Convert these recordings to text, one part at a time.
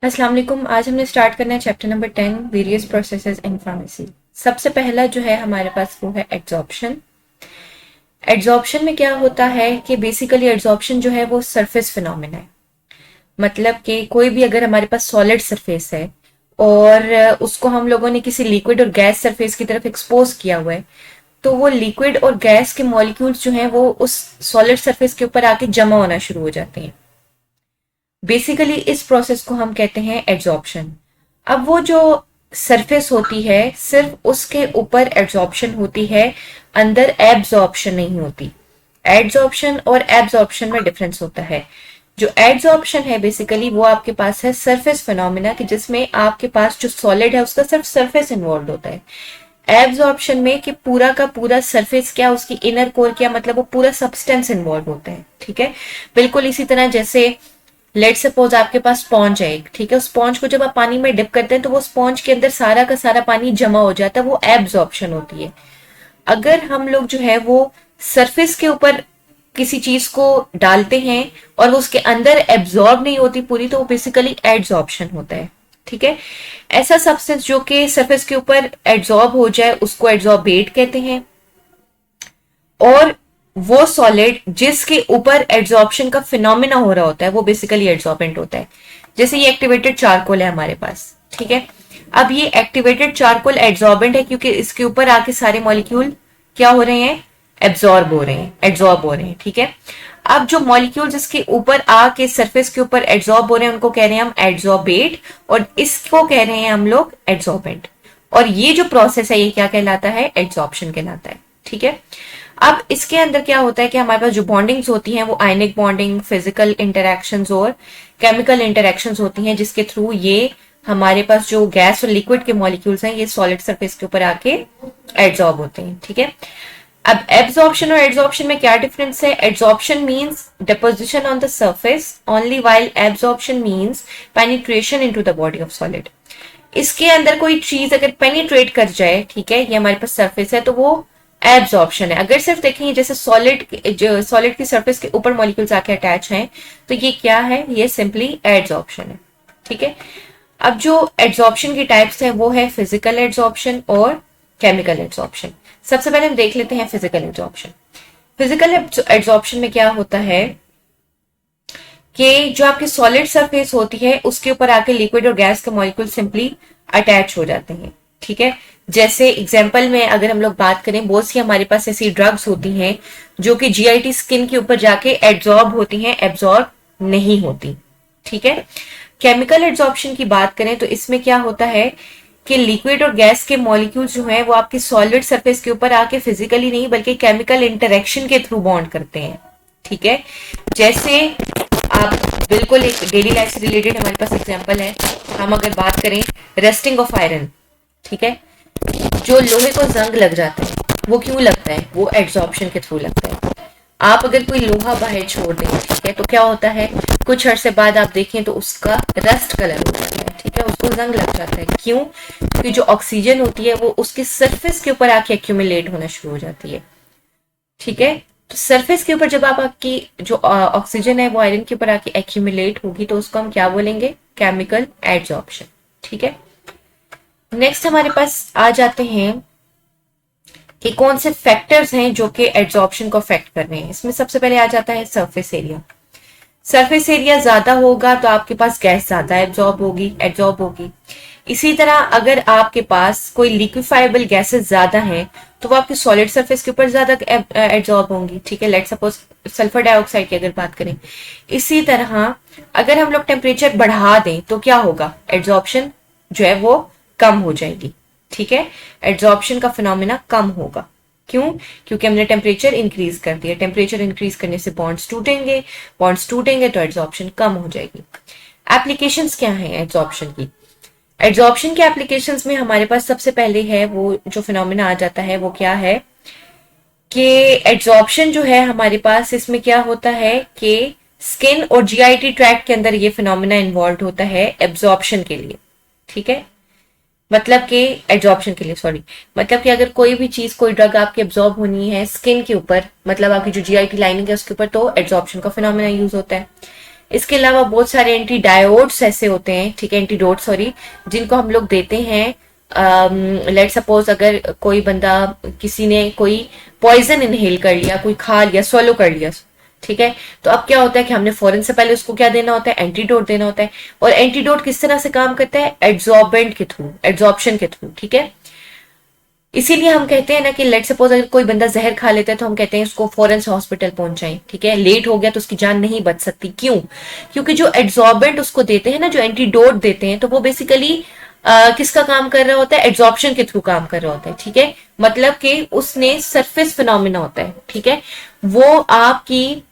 अस्सलाम वालेकुम। आज हमने स्टार्ट करना है chapter number 10 various processes in pharmacy. सबसे पहला जो है हमारे पास वो है एड्सॉर्प्शन। एड्सॉर्प्शन में क्या होता है कि बेसिकली एड्सॉर्प्शन जो है वो सरफेस फिनोमेना है। मतलब कि कोई भी अगर हमारे पास सॉलिड सरफेस है और उसको हम लोगों ने किसी लिक्विड और गैस सरफेस की तरफ एक्सपोज किया हुआ है, तो वो लिक्विड और गैस के मॉलिक्यूल्स जो हैं वो उस सॉलिड सरफेस के ऊपर आके जमा होना शुरू हो जाते हैं। बेसिकली इस प्रोसेस को हम कहते हैं एड्सॉर्प्शन। अब वो जो सरफेस होती है सिर्फ उसके ऊपर एड्सॉर्प्शन होती है, अंदर एब्सॉर्प्शन नहीं होती। एड्सॉर्प्शन और एब्सॉर्प्शन में डिफरेंस होता है। जो एड्सॉर्प्शन है बेसिकली वो आपके पास है सरफेस फिनोमिना कि जिसमें आपके पास जो सॉलिड है उसका सिर्फ सरफेस इन्वॉल्व होता है। एब्सॉर्प्शन में कि पूरा का पूरा सरफेस क्या, उसकी इनर कोर क्या, मतलब वो पूरा सब्सटेंस इन्वॉल्व होता है। ठीक है, बिल्कुल इसी तरह जैसे लेट सपोज आपके पास स्पॉन्ज है एक, ठीक है, स्पॉन्ज को जब आप पानी में डिप करते हैं तो वो स्पॉन्ज के अंदर सारा का सारा पानी जमा हो जाता है, वो एब्जॉर्प्शन होती है। अगर हम लोग जो है वो सरफेस के ऊपर किसी चीज को डालते हैं और वो उसके अंदर एब्जॉर्ब नहीं होती पूरी, तो वो बेसिकली एड्सॉर्प्शन होता है। ठीक है, ऐसा सब्सटेंस जो कि सरफेस के ऊपर एड्सॉर्ब हो जाए उसको एड्सॉर्बेट कहते हैं। और वो सॉलिड जिसके ऊपर एड्सॉर्प्शन का फिनोमिना हो रहा होता है वो बेसिकली एड्सॉर्बेंट होता है। जैसे ये एक्टिवेटेड चारकोल है हमारे पास, ठीक है। अब ये एक्टिवेटेड चारकोल एड्सॉर्बेंट है क्योंकि इसके ऊपर आके सारे मॉलिक्यूल क्या हो रहे हैं, एब्जॉर्ब हो रहे हैं, एड्सॉर्ब हो रहे हैं। ठीक है, अब जो मॉलिक्यूल जिसके ऊपर आके सरफेस के ऊपर एड्सॉर्ब हो रहे हैं उनको कह रहे हैं हम एड्सॉर्बेट, और इसको कह रहे हैं हम लोग एड्सॉर्बेंट। और ये जो प्रोसेस है ये क्या कहलाता है, एड्सॉर्प्शन कहलाता है। ठीक है, अब इसके अंदर क्या होता है कि हमारे पास जो बॉन्डिंग्स होती हैं वो आयनिक बॉन्डिंग, फिजिकल इंटरेक्शंस और केमिकल इंटरेक्शंस होती हैं, जिसके थ्रू ये हमारे पास जो गैस और लिक्विड के मॉलिक्यूल्स हैं ये सॉलिड सरफेस के ऊपर आके एड्सॉर्ब होते हैं। ठीक है, अब एब्जॉर्प्शन और एड्सॉर्प्शन में क्या डिफरेंस है। Adsorption means deposition on the surface only, while absorption means penetration into the body of solid. इसके अंदर कोई चीज अगर पेनिट्रेट कर जाए, ठीक है, ये हमारे पास सरफेस है तो वो एब्जॉर्प्शन है। अगर सिर्फ देखेंगे जैसे सॉलिड की सरफेस के ऊपर मॉलिक्यूल्स आके अटैच हैं तो ये क्या है, ये सिंपली एड्सॉर्प्शन है। ठीक है, अब जो एड्सॉर्प्शन की टाइप्स हैं वो है फिजिकल एड्सॉर्प्शन और केमिकल एड्सॉर्प्शन। सबसे पहले हम देख लेते हैं फिजिकल एड्सॉर्प्शन। फिजिकल एड्सॉर्प्शन में क्या होता है कि जो आपकी सॉलिड सरफेस होती है उसके ऊपर आके लिक्विड और गैस के मॉलिक्यूल सिंपली अटैच हो जाते हैं। ठीक है, जैसे एग्जाम्पल में अगर हम लोग बात करें, बहुत सी हमारे पास ऐसी ड्रग्स होती हैं जो कि जीआईटी स्किन के ऊपर जाके एब्जॉर्ब होती हैं, एब्जॉर्ब नहीं होती। ठीक है, केमिकल एड्सॉर्प्शन की बात करें तो इसमें क्या होता है कि लिक्विड और गैस के मॉलिक्यूल्स जो हैं वो आपकी सॉलिड सरफेस के ऊपर आके फिजिकली नहीं बल्कि केमिकल इंटरेक्शन के थ्रू बॉन्ड करते हैं। ठीक है, जैसे आप बिल्कुल एक डेली लाइफ से रिलेटेड हमारे पास एग्जांपल है, हम अगर बात करें रस्टिंग ऑफ आयरन, ठीक है, जो लोहे को जंग लग जाता है वो क्यों लगता है, वो एड्सॉर्प्शन के थ्रू लगता है। आप अगर कोई लोहा बाहर छोड़ दें, ठीक है, तो क्या होता है, कुछ अरसे बाद आप देखें तो उसका रस्ट कलर हो जाता है। ठीक है, उसको जंग लग जाता है, क्यों, क्योंकि जो ऑक्सीजन होती है वो उसकी सरफेस के ऊपर आके एक्यूमुलेट होना शुरू हो जाती है। ठीक है, तो सरफेस के ऊपर जब आप आपकी जो ऑक्सीजन है वो आयरन के ऊपर आके एक्यूमुलेट होगी तो उसको हम क्या बोलेंगे, केमिकल एड्सॉर्प्शन। ठीक है, नेक्स्ट हमारे पास आ जाते हैं कि कौन से फैक्टर्स हैं जो कि एड्सॉर्प्शन को अफेक्ट कर रहे हैं। इसमें सबसे पहले आ जाता है सरफेस एरिया। सरफेस एरिया ज्यादा होगा तो आपके पास गैस ज्यादा एब्जॉर्ब होगी। इसी तरह अगर आपके पास कोई लिक्विफाइबल गैसेस ज्यादा हैं तो वो आपकी सॉलिड सरफेस के ऊपर ज्यादा एब्जॉर्ब होंगी। ठीक है, लेट सपोज सल्फर डाइऑक्साइड की अगर बात करें। इसी तरह अगर हम लोग टेम्परेचर बढ़ा दें तो क्या होगा, एड्सॉर्प्शन जो है वो कम हो जाएगी। ठीक है, एड्सॉर्प्शन का फिनोमिना कम होगा, क्यों, क्योंकि हमने टेम्परेचर इंक्रीज कर दिया। टेम्परेचर इंक्रीज करने से बॉन्ड्स टूटेंगे तो एड्सॉर्प्शन कम हो जाएगी। एप्लीकेशंस क्या हैं एड्सॉर्प्शन की। एड्सॉर्प्शन के एप्लीकेशंस में हमारे पास सबसे पहले है वो जो फिनोमिना आ जाता है वो क्या है कि एड्सॉर्प्शन जो है हमारे पास इसमें क्या होता है कि स्किन और जीआईटी ट्रैक्ट के अंदर ये फिनोमिना इन्वॉल्व होता है एब्जॉर्प्शन के लिए। ठीक है, मतलब कि एड्सॉर्प्शन के लिए, सॉरी, मतलब कि अगर कोई भी चीज, कोई ड्रग आपकी एब्जॉर्ब होनी है स्किन के ऊपर, मतलब आपकी जो जीआईटी लाइनिंग है उसके ऊपर, तो एड्सॉर्प्शन का फिनोमिना यूज होता है। इसके अलावा बहुत सारे एंटीडायोड्स ऐसे होते हैं, ठीक है, एंटीडोट सॉरी, जिनको हम लोग देते हैं। लेट सपोज अगर कोई बंदा, किसी ने कोई पॉइजन इनहेल कर लिया, कोई खा लिया, swallow कर लिया, ठीक है, तो अब क्या होता है कि हमने फौरन से पहले उसको क्या देना होता है, एंटीडोट देना होता है। और एंटीडोट किस तरह से काम करता है, एड्सॉर्बेंट के थ्रू, एड्सॉर्प्शन के थ्रू, ठीक है। इसीलिए हम कहते हैं ना कि लेट सपोज अगर कोई बंदा जहर खा लेता है तो हम कहते हैं उसको फौरन से हॉस्पिटल पहुंचाएं, ठीक है। लेट हो गया तो उसकी जान नहीं बच सकती, क्यों? क्योंकि जो एड्सॉर्बेंट उसको देते हैं ना, जो एंटीडोट देते हैं, तो वो बेसिकली किसका काम कर रहा होता है, एड्सॉर्प्शन के थ्रू काम कर रहा होता है, ठीक है। मतलब कि उसने सरफेस फिनोमिना होता है, ठीक है, वो आपकी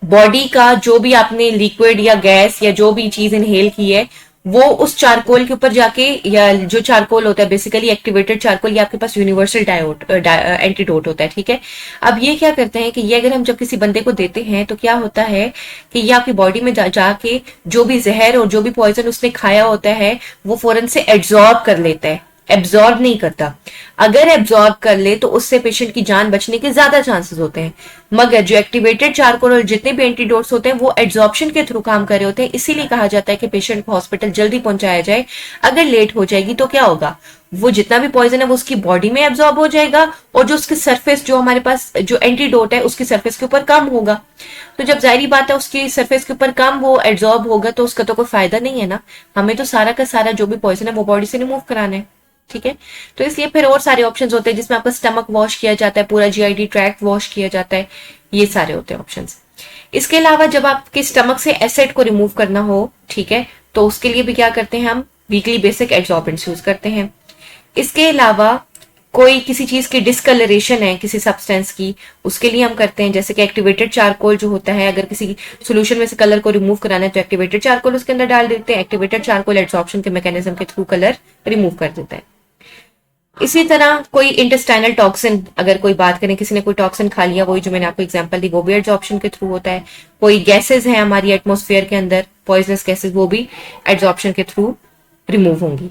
बॉडी का जो भी आपने लिक्विड या गैस या जो भी चीज इनहेल की है, वो उस चारकोल के ऊपर जाके, या जो चारकोल होता है बेसिकली एक्टिवेटेड चारकोल, ये आपके पास यूनिवर्सल एंटीडोट होता है, ठीक है। अब ये क्या करते हैं कि ये अगर हम जब किसी बंदे को देते हैं तो क्या होता है कि ये आपकी बॉडी में जाके जो भी जहर और जो भी पॉइजन उसने खाया होता है वो फौरन से एब्जॉर्ब कर लेता है, एब्जॉर्ब नहीं करता। अगर एब्जॉर्ब कर ले तो उससे पेशेंट की जान बचने के ज्यादा चांसेस होते हैं। मगर जो एक्टिवेटेड चारकोल और जितने भी एंटीडोट्स होते हैं वो एब्जॉर्प्शन के थ्रू काम कर रहे होते हैं, इसीलिए कहा जाता है कि पेशेंट को हॉस्पिटल जल्दी पहुंचाया जाए। अगर लेट हो जाएगी तो क्या होगा, वो जितना भी पॉइजन है वो उसकी बॉडी में एब्जॉर्ब हो जाएगा, और जो उसकी सरफेस, जो हमारे पास जो एंटीडोट है उसकी सरफेस के ऊपर कम होगा। तो जब जाहिर बात है उसकी सरफेस के ऊपर कम वो एब्जॉर्ब होगा तो उसका तो कोई फायदा नहीं है ना। हमें तो सारा का सारा जो भी पॉइजन है वो बॉडी से रिमूव कराना है, ठीक है। तो इसलिए फिर और सारे ऑप्शंस होते हैं जिसमें आपका स्टमक वॉश किया जाता है, पूरा जीआईडी ट्रैक्ट वॉश किया जाता है, ये सारे होते हैं ऑप्शंस। इसके अलावा जब आपके स्टमक से एसिड को रिमूव करना हो, ठीक है, तो उसके लिए भी क्या करते हैं, हम वीकली बेसिक एड्सॉर्बेंट्स यूज करते हैं। इसके अलावा कोई किसी चीज की डिस्कलरेशन है किसी सब्सटेंस की, उसके लिए हम करते हैं, जैसे कि एक्टिवेटेड चारकोल जो होता है, अगर किसी सोल्यूशन में से कलर को रिमूव कराना है तो एक्टिवेटेड चारकोल उसके अंदर डाल देते हैं। एक्टिवेटेड चारकोल एड्सॉर्प्शन के मैकेनिज्म के थ्रू कलर रिमूव कर देता है। इसी तरह कोई इंटेस्टाइनल टॉक्सिन, अगर कोई बात करें, किसी ने कोई टॉक्सिन खा लिया, वही जो मैंने आपको एग्जांपल दी, वो भी एड्सॉर्प्शन के थ्रू होता है। कोई गैसेस है हमारी एटमॉस्फेयर के अंदर, पॉइजनस गैसेस, वो भी एड्सॉर्प्शन के थ्रू रिमूव होंगी।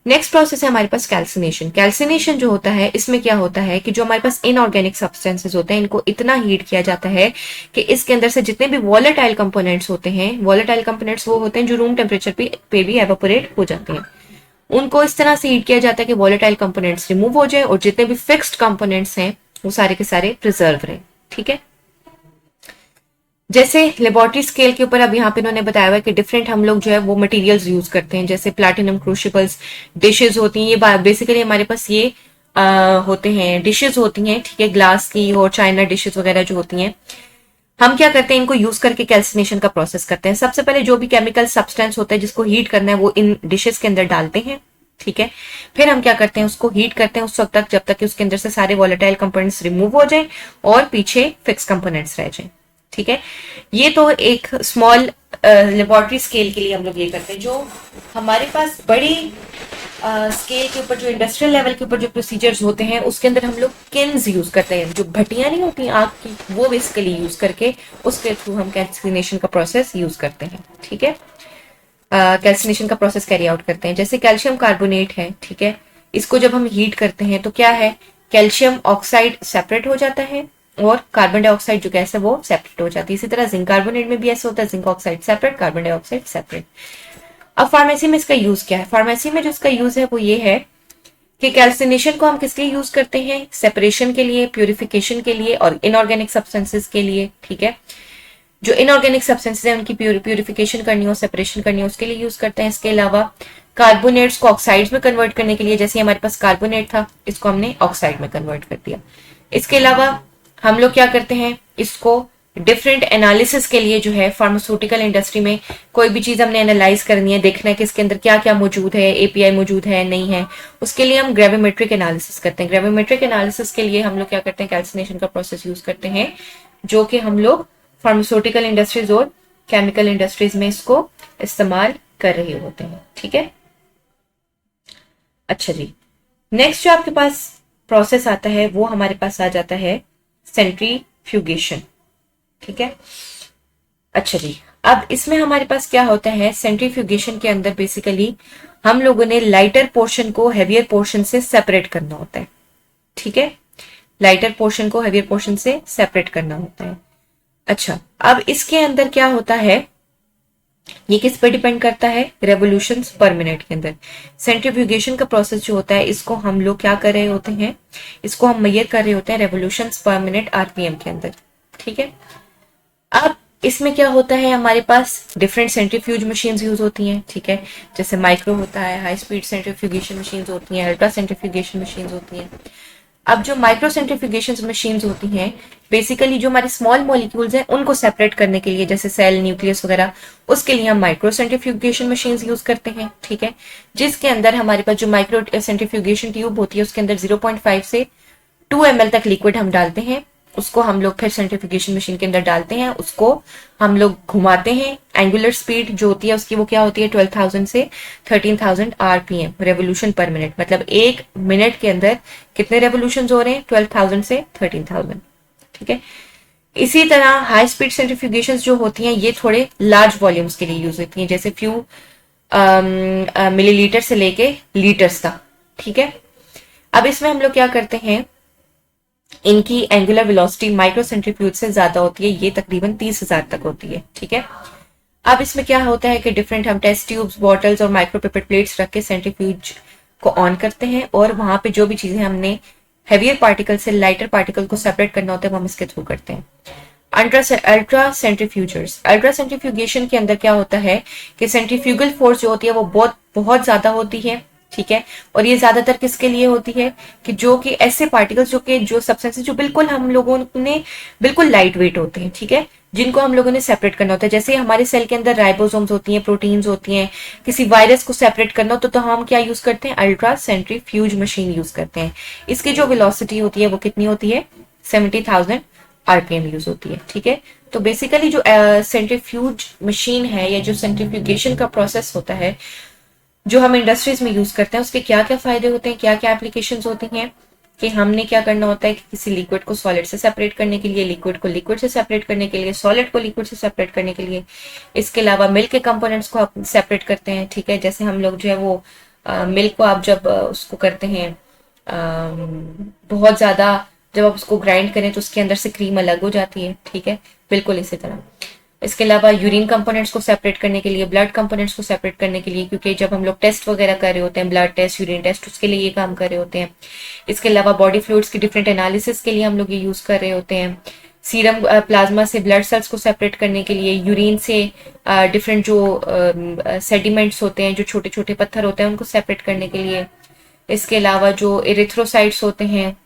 नेक्स्ट प्रोसेस है हमारे पास कैल्सिनेशन। कैल्सिनेशन जो होता है, इसमें क्या होता है कि जो हमारे पास इनऑर्गेनिक सब्सटेंसेस होते हैं इनको इतना हीट किया जाता है कि इसके अंदर से जितने भी वॉलेटाइल कंपोनेंट्स होते हैं, वॉलेटाइल कंपोनेंट्स वो होते हैं जो रूम टेम्परेचर पे भी एवापोरेट हो जाते हैं, उनको इस तरह से हीट किया जाता है कि वॉलेटाइल कंपोनेंट्स रिमूव हो जाए और जितने भी फिक्स्ड कंपोनेंट्स हैं वो सारे के सारे प्रिजर्व रहे, ठीक है। जैसे लेबोरेटरी स्केल के ऊपर अब यहाँ पे इन्होंने बताया हुआ है कि डिफरेंट हम लोग जो है वो मटेरियल्स यूज करते हैं, जैसे प्लैटिनम क्रूशिबल्स, डिशेज होती हैं, ये बेसिकली हमारे पास ये होते हैं, डिशेज होती हैं, ठीक है, ग्लास की और चाइना डिशेज वगैरह जो होती हैं। हम क्या करते हैं, इनको यूज करके कैल्सिनेशन का प्रोसेस करते हैं। सबसे पहले जो भी केमिकल सब्सटेंस होता है जिसको हीट करना है वो इन डिशेस के अंदर डालते हैं, ठीक है। फिर हम क्या करते हैं, उसको हीट करते हैं उस वक्त तक जब तक कि उसके अंदर से सारे वॉलेटाइल कंपोनेंट्स रिमूव हो जाए और पीछे फिक्स कंपोनेंट्स रह जाए, ठीक है। ये तो एक स्मॉल लेबोरेटरी स्केल के लिए हम लोग ये करते हैं। जो हमारे पास बड़ी स्केल के ऊपर, जो इंडस्ट्रियल लेवल के ऊपर जो प्रोसीजर्स होते हैं उसके अंदर हम लोग किल्स यूज करते हैं, जो भट्टियां नहीं होती आग की, वो बेसिकली यूज करके उसके थ्रू हम कैल्सिनेशन का प्रोसेस यूज करते हैं, ठीक है। कैल्सिनेशन का प्रोसेस कैरी आउट करते हैं। जैसे कैल्शियम कार्बोनेट है, ठीक है, इसको जब हम हीट करते हैं तो क्या है, कैल्शियम ऑक्साइड सेपरेट हो जाता है और कार्बन डाइऑक्साइड जो गैस है वो सेपरेट हो जाती है। इसी तरह जिंक कार्बोनेट में भी ऐसा होता है, zinc oxide separate, carbon dioxide separate. अब फार्मेसी में इसका यूज क्या है, फार्मेसी में जो इसका यूज है वो ये है कि कैल्सिनेशन को हम किस लिए यूज करते हैं, सेपरेशन के लिए, प्यूरिफिकेशन के लिए और इनऑर्गेनिक सब्सटेंसेस के लिए, ठीक है। जो इनऑर्गेनिक सब्सटेंसेस है उनकी प्यूरिफिकेशन करनी हो, सेपरेशन करनी हो, उसके लिए यूज करते हैं। इसके अलावा कार्बोनेट्स को ऑक्साइड्स में कन्वर्ट करने के लिए, जैसे हमारे पास कार्बोनेट था इसको हमने ऑक्साइड में कन्वर्ट कर दिया। इसके अलावा हम लोग क्या करते हैं, इसको डिफरेंट एनालिसिस के लिए जो है फार्मास्यूटिकल इंडस्ट्री में कोई भी चीज हमने एनालाइज करनी है, देखना है कि इसके अंदर क्या क्या मौजूद है, एपीआई मौजूद है नहीं है, उसके लिए हम ग्रेविमेट्रिक एनालिसिस करते हैं। ग्रेविमेट्रिक एनालिसिस के लिए हम लोग क्या करते हैं, कैल्सिनेशन का प्रोसेस यूज करते हैं, जो कि हम लोग फार्मास्यूटिकल इंडस्ट्रीज और केमिकल इंडस्ट्रीज में इसको इस्तेमाल कर रहे होते हैं, ठीक है। अच्छा जी, नेक्स्ट जो आपके पास प्रोसेस आता है वो हमारे पास आ जाता है सेंट्रीफ्यूगेशन, ठीक है। अच्छा जी, अब इसमें हमारे पास क्या होता है, सेंट्रीफ्यूगेशन के अंदर बेसिकली हम लोगों ने लाइटर पोर्शन को हेवियर पोर्शन से सेपरेट करना होता है, ठीक है। लाइटर पोर्शन को हेवियर पोर्शन से सेपरेट करना होता है। अच्छा, अब इसके अंदर क्या होता है, ये किस पे डिपेंड करता है, रेवोल्यूशंस पर मिनट के अंदर। सेंट्रीफ्यूगेशन का प्रोसेस जो होता है, इसको हम लोग क्या कर रहे होते हैं, इसको हम मेजर कर रहे होते हैं रेवोल्यूशंस पर मिनट आरपीएम के अंदर। ठीक है, अब इसमें क्या होता है, हमारे पास डिफरेंट सेंट्रीफ्यूज मशीन्स यूज होती हैं। ठीक है, जैसे माइक्रो होता है, हाई स्पीड सेंट्रीफ्यूगेशन मशीन्स होती हैं, अल्ट्रा सेंट्रीफ्यूगेशन मशीन्स होती हैं। अब जो माइक्रो सेंट्रीफ्यूगेशन मशीन्स होती हैं, बेसिकली जो हमारे स्मॉल मॉलिक्यूल्स हैं उनको सेपरेट करने के लिए, जैसे सेल, न्यूक्लियस वगैरह, उसके लिए हम माइक्रो सेंट्रीफ्यूगेशन मशीन्स यूज करते हैं। ठीक है, जिसके अंदर हमारे पास जो माइक्रो सेंट्रीफ्यूगेशन ट्यूब होती है, उसके अंदर 0.5 से 2 ml तक लिक्विड हम डालते हैं। उसको हम लोग फिर सेंट्रीफ्यूगेशन मशीन के अंदर डालते हैं, उसको हम लोग घुमाते हैं। एंगुलर स्पीड जो होती है उसकी वो क्या होती है, 12,000 से 13,000 आरपीएम, रेवोल्यूशन पर मिनट। मतलब एक मिनट के अंदर कितने रेवोल्यूशन हो रहे हैं, 12,000 से 13,000। ठीक है, इसी तरह हाई स्पीड सेंट्रीफ्यूगेशन जो होती हैं, ये थोड़े लार्ज वॉल्यूम्स के लिए यूज होती हैं, जैसे फ्यू मिलीलीटर से लेके लीटर्स तक। ठीक है, अब इसमें हम लोग क्या करते हैं, इनकी एंगुलर वेलोसिटी माइक्रो सेंट्रीफ्यूज से ज्यादा होती है, ये तकरीबन 30,000 तक होती है। ठीक है, अब इसमें क्या होता है कि डिफरेंट हम टेस्ट ट्यूब्स, बॉटल्स और माइक्रो पिपेट प्लेट्स रख के सेंट्रीफ्यूज को ऑन करते हैं, और वहां पे जो भी चीजें हमने हेवियर पार्टिकल से लाइटर पार्टिकल को सेपरेट करना होता है, वो हम इसके थ्रू करते हैं। अल्ट्रा सेंट्रीफ्यूजर्स, अल्ट्रा सेंट्रीफ्यूगेशन के अंदर क्या होता है कि सेंट्रीफ्यूगल फोर्स जो होती है वो बहुत बहुत ज्यादा होती है। ठीक है, और ये ज्यादातर किसके लिए होती है कि जो कि ऐसे पार्टिकल्स जो सब्सटेंसेस जो बिल्कुल हम लोगों ने बिल्कुल लाइट वेट होते हैं। ठीक है, जिनको हम लोगों ने सेपरेट करना होता है, जैसे हमारे सेल के अंदर राइबोसोम्स होती हैं, प्रोटीन्स होती हैं, किसी वायरस को सेपरेट करना हो तो हम क्या यूज करते हैं, अल्ट्रा सेंट्रीफ्यूज मशीन यूज करते हैं। इसकी जो वेलोसिटी होती है वो कितनी होती है, 70,000 आरपीएम यूज होती है। ठीक है, तो बेसिकली जो सेंट्रीफ्यूज मशीन है या जो सेंट्रीफ्यूगेशन का प्रोसेस होता है जो हम इंडस्ट्रीज में यूज करते हैं, उसके क्या क्या फायदे होते हैं, क्या क्या एप्लीकेशंस होती हैं, कि हमने क्या करना होता है कि किसी लिक्विड को सॉलिड से सेपरेट करने के लिए, लिक्विड को लिक्विड से सेपरेट करने के लिए, सॉलिड को लिक्विड से सेपरेट करने के लिए, इसके अलावा मिल्क के कंपोनेंट्स को आप सेपरेट करते हैं। ठीक है, जैसे हम लोग जो है वो मिल्क को आप जब उसको करते हैं बहुत ज्यादा, जब आप उसको ग्राइंड करें तो उसके अंदर से क्रीम अलग हो जाती है। ठीक है, बिल्कुल इसी तरह। इसके अलावा यूरिन कंपोनेंट्स को सेपरेट करने के लिए, ब्लड कंपोनेंट्स को सेपरेट करने के लिए, क्योंकि जब हम लोग टेस्ट वगैरह कर रहे होते हैं, ब्लड टेस्ट, यूरिन टेस्ट, उसके लिए ये काम कर रहे होते हैं। इसके अलावा बॉडी फ्लूइड्स की डिफरेंट एनालिसिस के लिए हम लोग ये यूज कर रहे होते हैं। सीरम प्लाज्मा से ब्लड सेल्स को सेपरेट करने के लिए, यूरिन से डिफरेंट जो सेडिमेंट्स होते हैं, जो छोटे छोटे पत्थर होते हैं, उनको सेपरेट करने के लिए। इसके अलावा जो इरिथ्रोसाइट्स होते हैं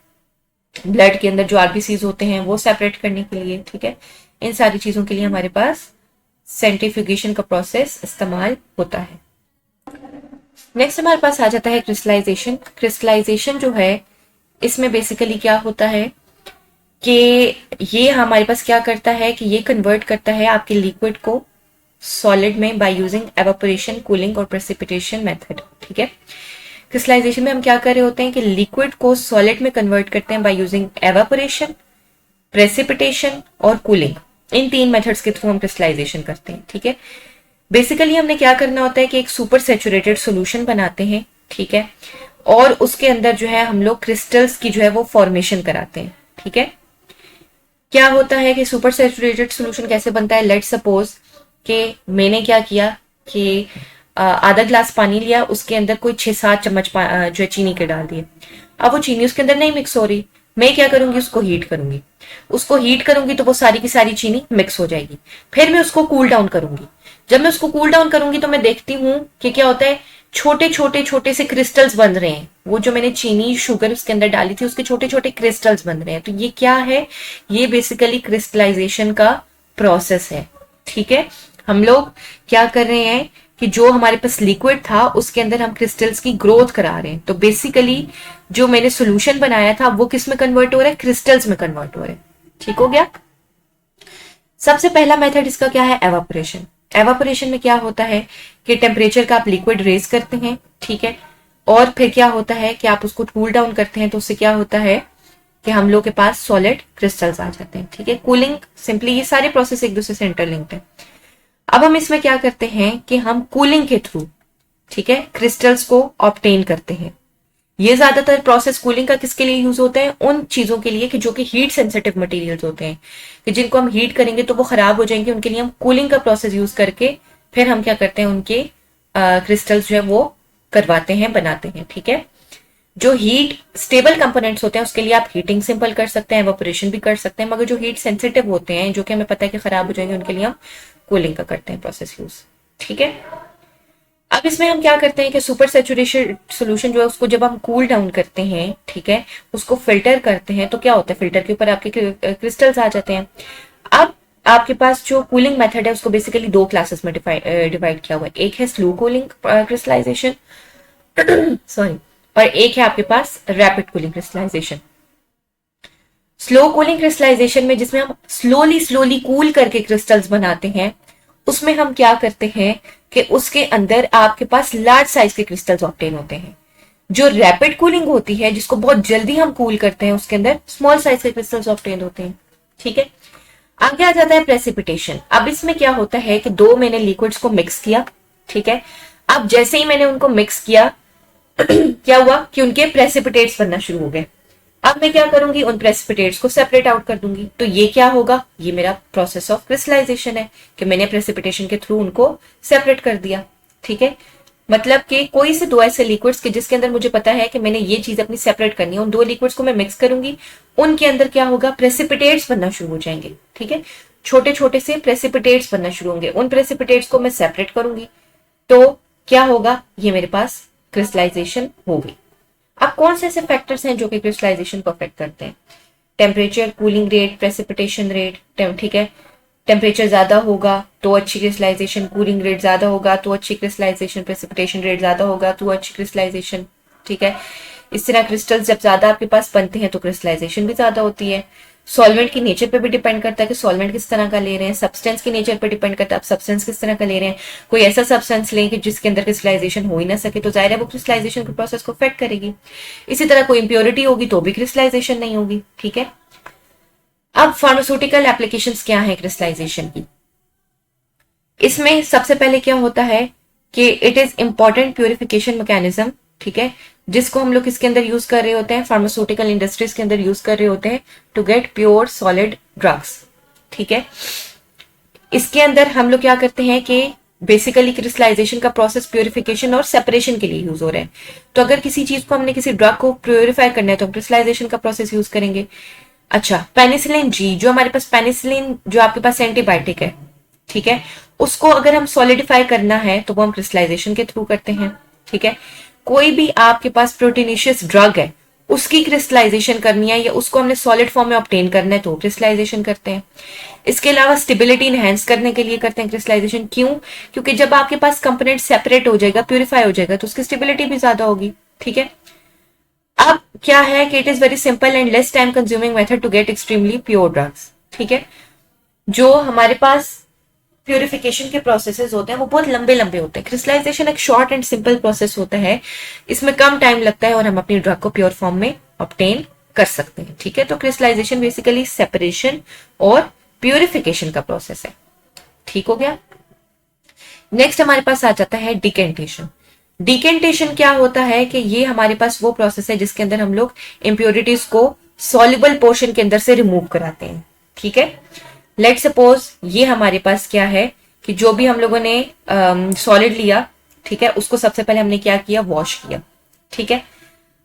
ब्लड के अंदर, जो आरबीसीज होते हैं, वो सेपरेट करने के लिए। ठीक है, इन सारी चीजों के लिए हमारे पास सेंट्रीफ्यूगेशन का प्रोसेस इस्तेमाल होता है। नेक्स्ट हमारे पास आ जाता है क्रिस्टलाइजेशन। क्रिस्टलाइजेशन जो है, इसमें बेसिकली क्या होता है कि ये हमारे पास क्या करता है कि ये कन्वर्ट करता है आपके लिक्विड को सॉलिड में बाय यूजिंग एवापोरेशन, कूलिंग और प्रेसिपिटेशन मेथड। ठीक है, क्रिस्टलाइजेशन में हम क्या कर रहे होते हैं कि लिक्विड को सॉलिड में कन्वर्ट करते हैं बाय यूजिंग एवापोरेशन, प्रेसिपिटेशन और कूलिंग। इन 3 मेथड्स के थ्रू हम क्रिस्टलाइजेशन करते हैं। ठीक है, बेसिकली हमने क्या करना होता है कि एक सुपर सैचुरेटेड सॉल्यूशन बनाते हैं। ठीक है, और उसके अंदर जो है हम लोग क्रिस्टल्स की जो है वो फॉर्मेशन कराते हैं। ठीक है, क्या होता है कि सुपर सैचुरेटेड सॉल्यूशन कैसे बनता है, लेट्स सपोज कि मैंने क्या किया कि आधा ग्लास पानी लिया, उसके अंदर कोई 6-7 चम्मच जो है चीनी के डाल दिए। अब वो चीनी उसके अंदर नहीं मिक्स हो रही, मैं क्या करूंगी, उसको हीट करूंगी। उसको हीट करूंगी तो वो सारी की सारी चीनी मिक्स हो जाएगी। फिर मैं उसको कूल डाउन करूंगी। जब मैं उसको कूल डाउन करूंगी तो मैं देखती हूँ कि क्या होता है, छोटे छोटे छोटे से क्रिस्टल्स बन रहे हैं। वो जो मैंने चीनी शुगर उसके अंदर डाली थी, उसके छोटे छोटे क्रिस्टल्स बन रहे हैं। तो ये क्या है, ये बेसिकली क्रिस्टलाइजेशन का प्रोसेस है। ठीक है, हम लोग क्या कर रहे हैं कि जो हमारे पास लिक्विड था उसके अंदर हम क्रिस्टल्स की ग्रोथ करा रहे हैं। तो बेसिकली जो मैंने सोल्यूशन बनाया था वो किस में कन्वर्ट हो रहा है, क्रिस्टल्स में कन्वर्ट हो रहे हैं। ठीक हो गया। सबसे पहला मेथड इसका क्या है, एवापोरेशन। एवापोरेशन में क्या होता है कि टेम्परेचर का आप लिक्विड रेज करते हैं। ठीक है, और फिर क्या होता है कि आप उसको कूल डाउन करते हैं, तो उससे क्या होता है कि हम लोग के पास सॉलिड क्रिस्टल्स आ जाते हैं। ठीक है, कूलिंग, सिंपली ये सारे प्रोसेस एक दूसरे से इंटरलिंक्ड है। अब हम इसमें क्या करते हैं कि हम कूलिंग के थ्रू, ठीक है, क्रिस्टल्स को ऑब्टेन करते हैं। ये ज्यादातर प्रोसेस कूलिंग का किसके लिए यूज होता है? उन चीजों के लिए कि जो कि हीट सेंसिटिव मटेरियल्स होते हैं, कि जिनको हम हीट करेंगे तो वो खराब हो जाएंगे, उनके लिए हम कूलिंग का प्रोसेस यूज करके फिर हम क्या करते हैं, उनके क्रिस्टल्स जो है वो करवाते हैं, बनाते हैं। ठीक है, जो हीट स्टेबल कंपोनेंट्स होते हैं उसके लिए आप हीटिंग सिंपल कर सकते हैं, एवापोरेशन भी कर सकते हैं, मगर जो हीट सेंसिटिव होते हैं, जो कि हमें पता है कि खराब हो जाएंगे, उनके लिए हम कूलिंग का करते हैं प्रोसेस यूज। ठीक है, अब इसमें हम क्या करते हैं कि सुपर सेचुरेशन सोल्यूशन जो है उसको जब हम कूल डाउन करते हैं, ठीक है, उसको फिल्टर करते हैं, तो क्या होता है, फिल्टर के ऊपर आपके क्रिस्टल्स आ जाते हैं। अब आपके पास जो कूलिंग मेथड है उसको बेसिकली दो क्लासेस में डिवाइड किया हुआ है। एक है स्लो कूलिंग क्रिस्टलाइजेशन सॉरी, और एक है आपके पास rapid cooling crystallisation. Slow cooling crystallisation में जिसमें हम स्लोली स्लोली कूल करके क्रिस्टल्स बनाते हैं, उसमें हम क्या करते हैं कि उसके अंदर आपके पास लार्ज साइज के क्रिस्टल्स ऑब्टेन होते हैं। जो रैपिड कूलिंग होती है, जिसको बहुत जल्दी हम कूल करते हैं, उसके अंदर स्मॉल साइज के क्रिस्टल्स ऑब्टेन होते हैं। ठीक है, आगे आ जाता है प्रेसिपिटेशन। अब इसमें क्या होता है कि दो मैंने लिक्विड्स को मिक्स किया। ठीक है, अब जैसे ही मैंने उनको मिक्स किया क्या हुआ कि उनके प्रेसिपिटेट्स बनना शुरू हो गए। अब मैं क्या करूंगी, उन प्रेसिपिटेट्स को सेपरेट आउट कर दूंगी। तो ये क्या होगा, ये मेरा प्रोसेस ऑफ क्रिस्टलाइजेशन है कि मैंने प्रेसिपिटेशन के थ्रू उनको सेपरेट कर दिया। ठीक है, मतलब कि कोई से दो ऐसे लिक्विड्स के जिसके अंदर मुझे पता है कि मैंने ये चीज अपनी सेपरेट करनी है, उन दो लिक्विड्स को मैं मिक्स करूंगी, उनके अंदर क्या होगा, प्रेसिपिटेट्स बनना शुरू हो जाएंगे। ठीक है, छोटे छोटे से प्रेसिपिटेट्स बनना शुरू होंगे, उन प्रेसिपिटेट्स को मैं सेपरेट करूंगी, तो क्या होगा, ये मेरे पास क्रिस्टलाइजेशन होगी। अब कौन से ऐसे फैक्टर्स हैं जो कि क्रिस्टलाइजेशन को अफेक्ट करते हैं? Temperature, cooling rate, precipitation rate. ठीक है, टेम्परेचर ज्यादा होगा तो अच्छी क्रिस्टलाइजेशन, कूलिंग रेट ज्यादा होगा तो अच्छी क्रिस्टलाइजेशन, प्रेसिपिटेशन रेट ज्यादा होगा तो अच्छी क्रिस्टलाइजेशन। ठीक है, इस तरह क्रिस्टल्स जब ज्यादा आपके पास बनते हैं तो क्रिस्टलाइजेशन भी ज्यादा होती है। सॉल्वेंट की नेचर पे भी डिपेंड करता है कि सॉल्वेंट किस तरह का ले रहे हैं, सब्सटेंस की नेचर पे डिपेंड करता है आप सब्सटेंस किस तरह का ले रहे हैं। कोई ऐसा सब्सटेंस लें कि जिसके अंदर क्रिस्टलाइजेशन हो ही ना सके, तो जाहिर है वो क्रिस्टलाइजेशन के प्रोसेस को अफेक्ट करेगी। इसी तरह कोई इंप्योरिटी होगी तो भी क्रिस्टलाइजेशन नहीं होगी। ठीक है, अब फार्मास्यूटिकल एप्लीकेशंस क्या है क्रिस्टलाइजेशन की? इसमें सबसे पहले क्या होता है कि it is important purification mechanism. ठीक है, जिसको हम लोग किसके अंदर यूज कर रहे होते हैं, फार्मास्यूटिकल इंडस्ट्रीज के अंदर यूज कर रहे होते हैं to get pure solid drugs. ठीक है, इसके अंदर हम लोग क्या करते हैं कि बेसिकली क्रिस्टलाइजेशन का प्रोसेस प्यूरिफिकेशन और सेपरेशन के लिए यूज हो रहा है। तो अगर किसी चीज को हमने, किसी ड्रग को प्योरीफाई करना है तो हम क्रिस्टलाइजेशन का प्रोसेस यूज करेंगे। अच्छा, पेनिसिलिन जी, जो हमारे पास पेनिसिलिन जो आपके पास एंटीबायोटिक है, ठीक है, उसको अगर हम सॉलिडिफाई करना है तो वो हम क्रिस्टलाइजेशन के थ्रू करते हैं। ठीक है, कोई भी आपके पास प्रोटीनिशियस ड्रग है, उसकी क्रिस्टलाइजेशन करनी है या उसको हमने सॉलिड फॉर्म में ऑब्टेन करना है तो क्रिस्टलाइजेशन करते हैं। इसके अलावा स्टेबिलिटी इनहेंस करने के लिए करते हैं क्रिस्टलाइजेशन। क्यों? क्योंकि जब आपके पास कंपोनेंट सेपरेट हो जाएगा, प्यूरिफाई हो जाएगा, तो उसकी स्टेबिलिटी भी ज्यादा होगी। ठीक है, अब क्या है कि it is very simple and less time consuming method to get extremely pure drugs. ठीक है, जो हमारे पास प्यूरिफिकेशन के प्रोसेसेस होते हैं वो बहुत लंबे लंबे होते हैं। क्रिस्टलाइजेशन एक शॉर्ट एंड सिंपल प्रोसेस होता है, इसमें कम टाइम लगता है और हम अपनी ड्रग को प्योर फॉर्म में ऑब्टेन कर सकते हैं। ठीक है, तो क्रिस्टलाइजेशन बेसिकली सेपरेशन और प्यूरिफिकेशन का प्रोसेस है। ठीक हो गया। नेक्स्ट हमारे पास आ जाता है डिकेंटेशन। डिकेंटेशन क्या होता है कि ये हमारे पास वो प्रोसेस है जिसके अंदर हम लोग इंप्योरिटीज को सॉल्युबल पोर्शन के अंदर से रिमूव कराते हैं। ठीक है, लेट सपोज ये हमारे पास क्या है कि जो भी हम लोगों ने सॉलिड लिया, ठीक है, उसको सबसे पहले हमने क्या किया, वॉश किया। ठीक है,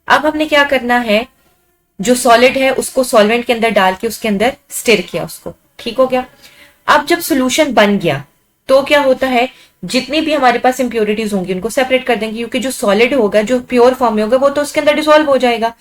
अब हमने क्या करना है, जो सॉलिड है उसको सॉल्वेंट के अंदर डाल के उसके अंदर स्टिर किया उसको। ठीक हो गया। अब जब सोल्यूशन बन गया तो क्या होता है, जितनी भी हमारे पास इंप्योरिटीज होंगी उनको सेपरेट कर देंगे, क्योंकि जो सॉलिड होगा, जो प्योर फॉर्म में होगा, वो तो उसके अंदर डिसॉल्व हो जाएगा।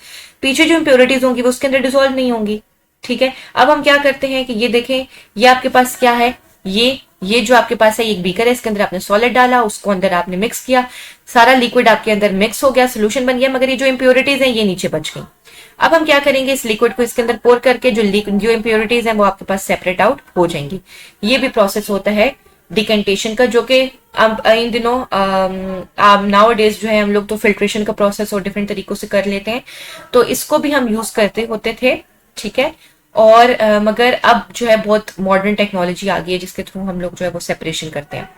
पीछे जो इंप्योरिटीज होंगी वो उसके अंदर डिसॉल्व नहीं होंगी। ठीक है, अब हम क्या करते हैं कि ये देखें, ये आपके पास क्या है, ये जो आपके पास है, एक बीकर है, इसके अंदर आपने सॉलिड डाला, उसको अंदर आपने मिक्स किया, सारा लिक्विड आपके अंदर मिक्स हो गया, सोल्यूशन बन गया, मगर ये जो इंप्योरिटीज हैं ये नीचे बच गई। अब हम क्या करेंगे, इस लिक्विड को इसके अंदर पोर करके जो इंप्योरिटीज हैं वो आपके पास सेपरेट आउट हो जाएंगी। ये भी प्रोसेस होता है डिकेंटेशन का, जो कि अब इन दिनों नाउ डेज जो है हम लोग तो फिल्ट्रेशन का प्रोसेस और डिफरेंट तरीकों से कर लेते हैं, तो इसको भी हम यूज करते होते थे। ठीक है, और मगर अब जो है बहुत मॉडर्न टेक्नोलॉजी आ गई है जिसके थ्रू हम लोग जो है वो सेपरेशन करते हैं।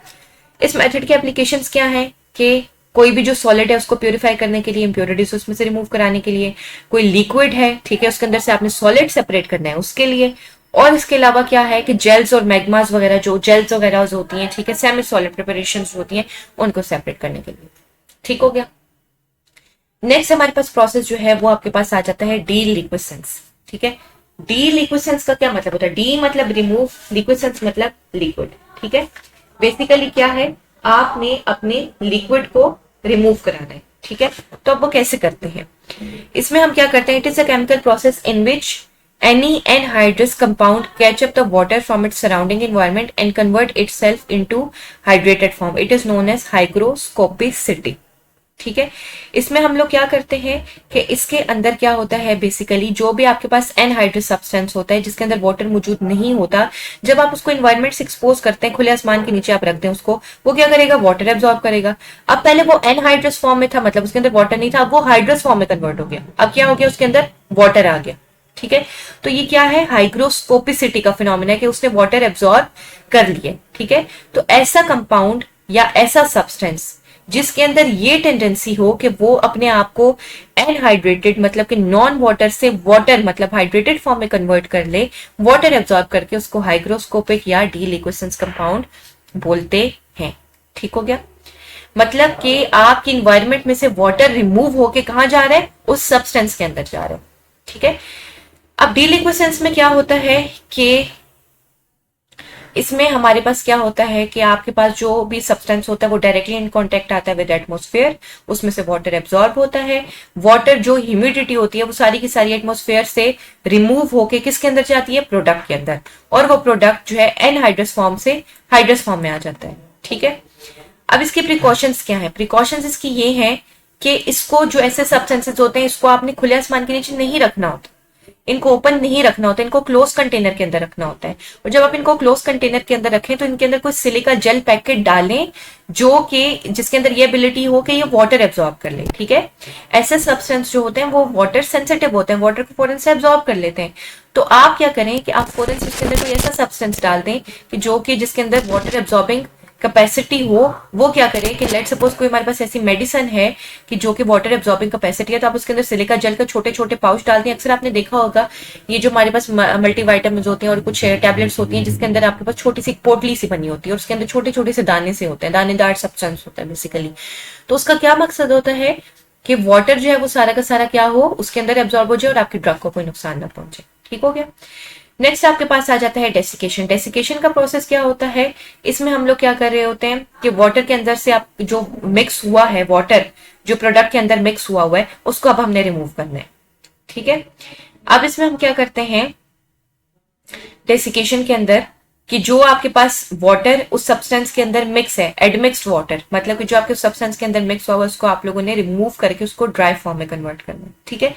इस मेथड के एप्लीकेशंस क्या है कि कोई भी जो सॉलिड है उसको प्यूरिफाई करने के लिए, इम्प्योरिटीज उसमें से रिमूव कराने के लिए, कोई लिक्विड है, ठीक है, उसके अंदर से आपने सॉलिड सेपरेट करना है उसके लिए, और इसके अलावा क्या है कि जेल्स और मैग्मास वगैरह, जो जेल्स वगैरह होती हैं, ठीक है, सेमी सॉलिड प्रिपरेशन होती हैं, उनको सेपरेट करने के लिए। ठीक हो गया। नेक्स्ट हमारे पास प्रोसेस जो है वो आपके पास आ जाता है डीलिक्विसेंस। ठीक है, डीलिक्विसेंस का क्या मतलब होता है? डी मतलब रिमूव, लिक्विसेंस मतलब लिक्विड। ठीक है, बेसिकली क्या है, आपने अपने लिक्विड को रिमूव कराना है। ठीक है, तो अब वो कैसे करते हैं? इसमें हम क्या करते हैं, it is a chemical process in which any anhydrous compound catch up the water from its surrounding environment and convert itself into hydrated form. It is known as hygroscopicity. ठीक है, इसमें हम लोग क्या करते हैं कि इसके अंदर क्या होता है, बेसिकली जो भी आपके पास एनहाइड्रस सब्सटेंस होता है जिसके अंदर वाटर मौजूद नहीं होता, जब आप उसको इन्वायरमेंट से एक्सपोज करते हैं, खुले आसमान के नीचे आप रख दें उसको, वो क्या करेगा, वाटर एब्जॉर्ब करेगा। अब पहले वो एनहाइड्रस फॉर्म में था, मतलब उसके अंदर वाटर नहीं था, अब वो हाइड्रस फॉर्म में कन्वर्ट हो गया। अब क्या हो गया, उसके अंदर वाटर आ गया। ठीक है, तो ये क्या है, हाइग्रोस्कोपिसिटी का फिनोमेना है कि उसने वाटर एब्जॉर्ब कर लिए। ठीक है, तो ऐसा कंपाउंड या ऐसा सब्सटेंस जिसके अंदर ये टेंडेंसी हो कि वो अपने आप को एनहाइड्रेटेड मतलब कि नॉन वाटर से वाटर मतलब हाइड्रेटेड फॉर्म में कन्वर्ट कर ले, वाटर एब्जॉर्ब करके, उसको हाइग्रोस्कोपिक या डीलिक्विसेंस कंपाउंड बोलते हैं। ठीक हो गया, मतलब कि आपकी इन्वायरमेंट में से वाटर रिमूव होके कहां जा रहा है, उस सब्सटेंस के अंदर जा रहा है। ठीक है, अब डीलिक्विसेंस में क्या होता है कि इसमें हमारे पास क्या होता है कि आपके पास जो भी सब्सटेंस होता है वो डायरेक्टली इन कांटेक्ट आता है विद एटमॉस्फेयर, उसमें से वाटर एब्जॉर्ब होता है। वाटर जो ह्यूमिडिटी होती है वो सारी की सारी एटमॉस्फेयर से रिमूव होके किसके अंदर जाती है, प्रोडक्ट के अंदर, और वो प्रोडक्ट जो है एनहाइड्रस फॉर्म से हाइड्रस फॉर्म में आ जाता है। ठीक है, अब इसके प्रिकॉशंस क्या है? प्रिकॉशंस इसकी ये है कि इसको, जो ऐसे सब्सटेंसेस होते हैं, इसको आपने खुले आसमान के नीचे नहीं रखना होता, इनको ओपन नहीं रखना होता, इनको क्लोज कंटेनर के अंदर रखना होता है। और जब आप इनको क्लोज कंटेनर के अंदर रखें तो इनके अंदर कोई सिलिका जेल पैकेट डालें जो कि जिसके अंदर ये एबिलिटी हो कि ये वाटर एब्जॉर्ब कर ले। ठीक है, ऐसे सब्सटेंस जो होते हैं वो वाटर सेंसिटिव होते हैं, वाटर को फौरन से एब्जॉर्ब कर लेते हैं। तो आप क्या करें कि आप फौरन से उसके अंदर कोई ऐसा सब्सटेंस डाल दें कि जो कि जिसके अंदर वाटर एब्जॉर्बिंग कैपेसिटी हो। वो क्या करे कि लेट सपोज कोई हमारे पास ऐसी मेडिसिन है कि जो कि वाटर एब्जॉर्बिंग कैपेसिटी है, तो आप उसके अंदर सिलिका जेल का छोटे छोटे पाउच डाल दें। अक्सर आपने देखा होगा ये जो हमारे पास मल्टीविटामिन होते हैं और कुछ टैबलेट्स होती हैं जिसके अंदर आपके पास छोटी सी पोटली सी बनी होती है और उसके अंदर छोटे छोटे से दाने से होते हैं, दानेदार सब्सटेंस होता है बेसिकली। तो उसका क्या मकसद होता है कि वाटर जो है वो सारा का सारा क्या हो, उसके अंदर एब्जॉर्ब हो जाए और आपके ड्रग को कोई नुकसान ना पहुंचे। ठीक हो गया। नेक्स्ट आपके पास आ जाता है डेसिकेशन। डेसिकेशन का प्रोसेस क्या होता है, इसमें हम लोग क्या कर रहे होते हैं कि वाटर के अंदर से आप जो मिक्स हुआ है, वाटर जो प्रोडक्ट के अंदर मिक्स हुआ है उसको अब हमने रिमूव करना है। ठीक है, अब इसमें हम क्या करते हैं डेसिकेशन के अंदर कि जो आपके पास वाटर उस सब्सटेंस के अंदर मिक्स है, एडमिक्स्ड वाटर मतलब कि जो आपके सब्सटेंस के अंदर मिक्स हुआ है उसको आप लोगों ने रिमूव करके उसको ड्राई फॉर्म में कन्वर्ट करना है। ठीक है,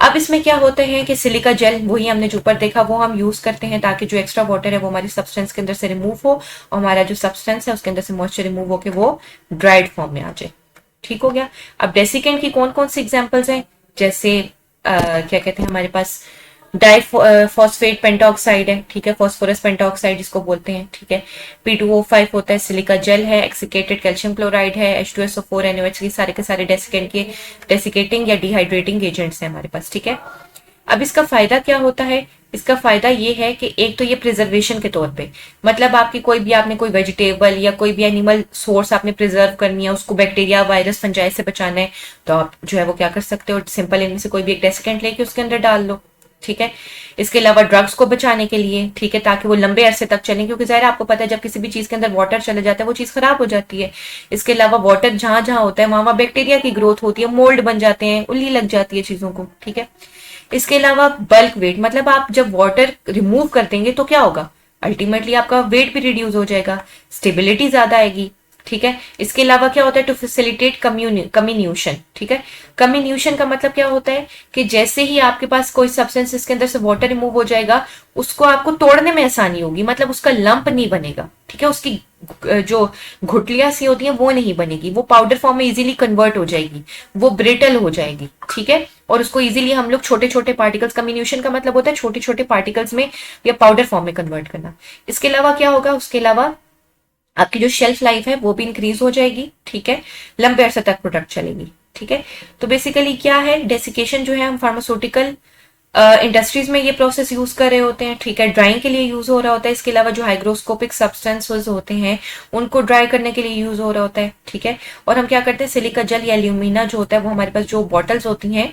अब इसमें क्या होता है कि सिलिका जेल, वही हमने जो ऊपर देखा, वो हम यूज करते हैं ताकि जो एक्स्ट्रा वाटर है वो हमारी सब्सटेंस के अंदर से रिमूव हो और हमारा जो सब्सटेंस है उसके अंदर से मॉइस्चर रिमूव होकर वो ड्राइड फॉर्म में आ जाए। ठीक हो गया। अब डेसिकेंट की कौन कौन सी एग्जांपल्स हैं, जैसे क्या कहते हैं हमारे पास डाइफॉस्फेट पेंटॉक्साइड है, ठीक है, फॉस्फोरस पेंटॉक्साइड जिसको बोलते हैं। ठीक है, P2O5 होता है, सिलिका जेल है, एक्सिकेटेड कैल्शियम क्लोराइड है, H2SO4 NOH, ये सारे के सारे डेसिकेंट के डेसिकेटिंग या डिहाइड्रेटिंग एजेंट्स हैं हमारे पास। ठीक है, अब इसका फायदा क्या होता है, इसका फायदा ये है कि एक तो ये प्रिजर्वेशन के तौर पे, मतलब आपकी कोई भी आपने कोई वेजिटेबल या कोई भी एनिमल सोर्स आपने प्रिजर्व करनी है, उसको बैक्टीरिया वायरस फंजाई से बचाना है, तो आप जो है वो क्या कर सकते हो, सिंपल इनमें से कोई भी एक डेसिकेंट लेके उसके अंदर डाल लो। ठीक है, इसके अलावा ड्रग्स को बचाने के लिए, ठीक है, ताकि वो लंबे अरसे तक चलें, क्योंकि जाहिर आपको पता है जब किसी भी चीज के अंदर वाटर चले जाता है वो चीज खराब हो जाती है। इसके अलावा वाटर जहां जहां होता है वहां वहां बैक्टीरिया की ग्रोथ होती है, मोल्ड बन जाते हैं, उल्ली लग जाती है चीजों को। ठीक है, इसके अलावा बल्क वेट, मतलब आप जब वाटर रिमूव कर देंगे तो क्या होगा, अल्टीमेटली आपका वेट भी रिड्यूस हो जाएगा, स्टेबिलिटी ज्यादा आएगी। ठीक है, इसके अलावा क्या होता है, टू फैसिलिटेट कम्युनिशन। ठीक है, कम्युनिशन का मतलब क्या होता है कि जैसे ही आपके पास कोई सब्सटेंस इसके अंदर से वाटर रिमूव हो जाएगा उसको आपको तोड़ने में आसानी होगी, मतलब उसका लंप नहीं बनेगा। ठीक है, उसकी जो घुटलियां सी होती हैं वो नहीं बनेगी, वो पाउडर फॉर्म में इजीली कन्वर्ट हो जाएगी, वो ब्रिटल हो जाएगी। ठीक है, और उसको इजीली हम लोग छोटे छोटे पार्टिकल्स, कम्युनिशन का मतलब होता है छोटे छोटे पार्टिकल्स में या पाउडर फॉर्म में कन्वर्ट करना। इसके अलावा क्या होगा, उसके अलावा आपकी जो शेल्फ लाइफ है वो भी इंक्रीज हो जाएगी। ठीक ठीक है, लंबे अरसे तक प्रोडक्ट चलेगी। ठीक है, तो बेसिकली क्या है, डेसिकेशन जो है हम फार्मास्यूटिकल इंडस्ट्रीज में ये प्रोसेस यूज कर रहे होते हैं। ठीक है, ड्राइंग के लिए यूज हो रहा होता है। इसके अलावा जो हाइग्रोस्कोपिक सब्सटेंसेस होते हैं उनको ड्राई करने के लिए यूज हो रहा होता है। ठीक है, और हम क्या करते हैं, सिलिका जेल या एल्यूमिना जो होता है वो हमारे पास जो बॉटल्स होती हैं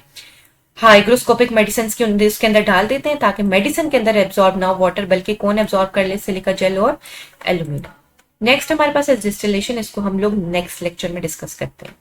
हाइग्रोस्कोपिक मेडिसिन के उसके अंदर डाल देते हैं ताकि मेडिसिन के अंदर एब्जॉर्ब ना हो वाटर, बल्कि कौन एब्जॉर्ब कर ले, सिलिका जेल और एल्यूमिना। नेक्स्ट हमारे पास है डिस्टिलेशन, इसको हम लोग नेक्स्ट लेक्चर में डिस्कस करते हैं।